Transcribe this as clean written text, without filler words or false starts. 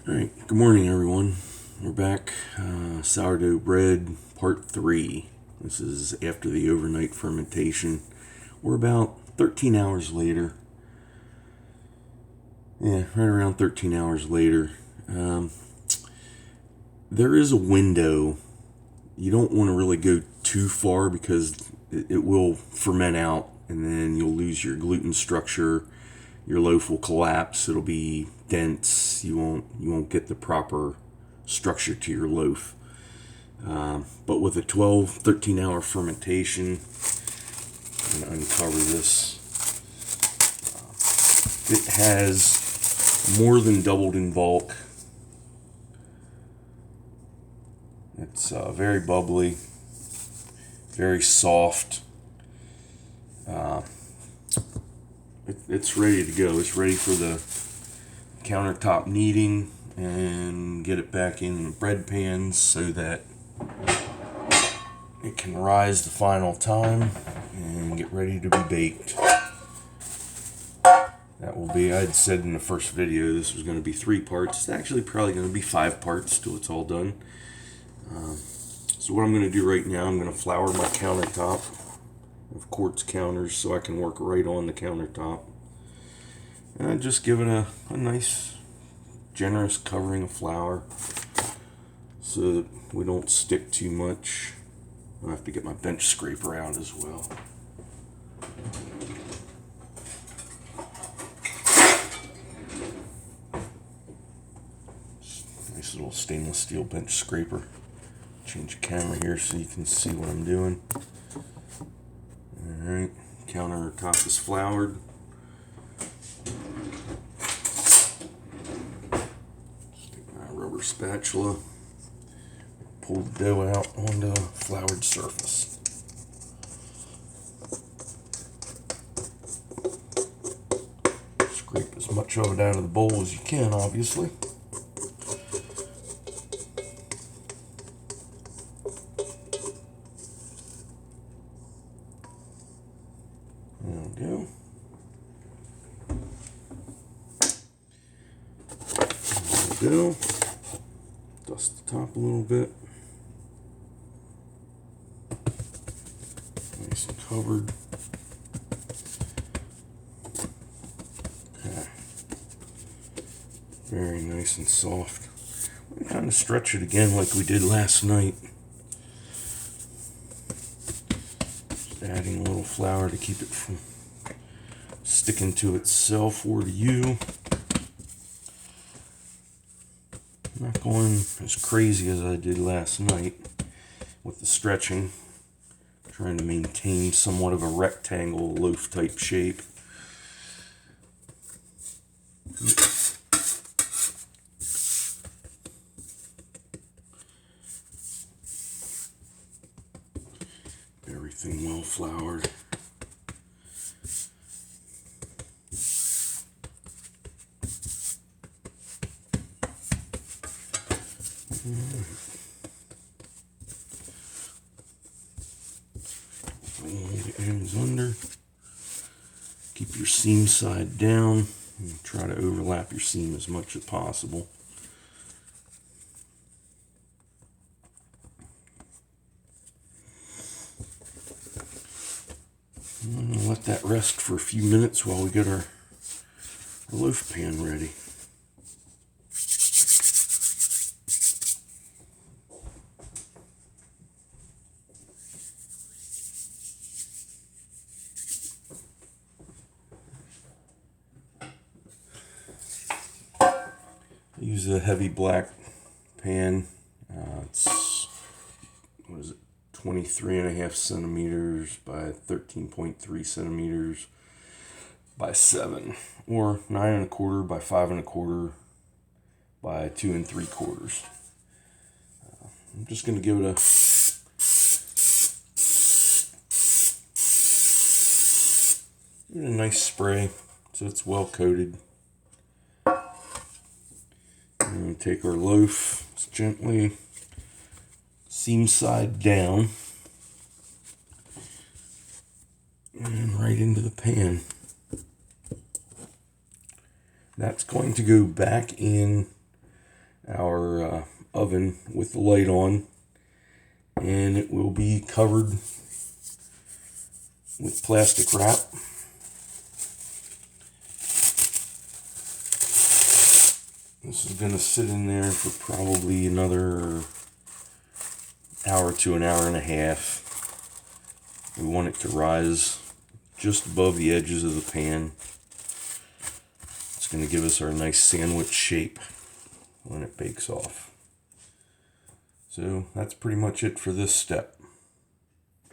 Alright, good morning everyone. We're back. Sourdough bread part 3. This is after the overnight fermentation. We're about 13 hours later. Yeah, right around 13 hours later. There is a window. You don't want to really go too far because it will ferment out and then you'll lose your gluten structure. Your loaf will collapse. It'll be dense. You won't get the proper structure to your loaf. But with a 13 hour fermentation, I'm going to uncover this. It has more than doubled in bulk. It's very bubbly, very soft. It's ready to go. It's ready for the countertop kneading and get it back in the bread pans so that it can rise the final time and get ready to be baked. That will be, I had said in the first video this was going to be 3 parts. It's actually probably going to be 5 parts till it's all done. So what I'm going to do right now, I'm going to flour my countertop of quartz counters so I can work right on the countertop. And just give it a nice, generous covering of flour so that we don't stick too much. I'll have to get my bench scraper out as well. Nice little stainless steel bench scraper. Change the camera here so you can see what I'm doing. Alright, countertop is floured. Stick my rubber spatula. Pull the dough out onto a floured surface. Scrape as much of it out of the bowl as you can, obviously. There we go. There we go. Dust the top a little bit. Nice and covered. Okay. Very nice and soft. We kind of stretch it again like we did last night. Just adding a little flour to keep it from sticking to itself or to you. I'm not going as crazy as I did last night with the stretching. Trying to maintain somewhat of a rectangle loaf type shape. Everything well floured. Roll the ends under. Keep your seam side down and try to overlap your seam as much as possible. I'm going to let that rest for a few minutes while we get our loaf pan ready. I use a heavy black pan. It's, what is it, 23.5 centimeters by 13.3 centimeters by 7, or 9.25 by 5.25 by 2 3/4. I'm just going to give it a nice spray so it's well coated. And take our loaf, just gently seam side down and right into the pan. That's going to go back in our oven with the light on, and it will be covered with plastic wrap. This is going to sit in there for probably another hour to an hour and a half. We want it to rise just above the edges of the pan. It's going to give us our nice sandwich shape when it bakes off. So that's pretty much it for this step.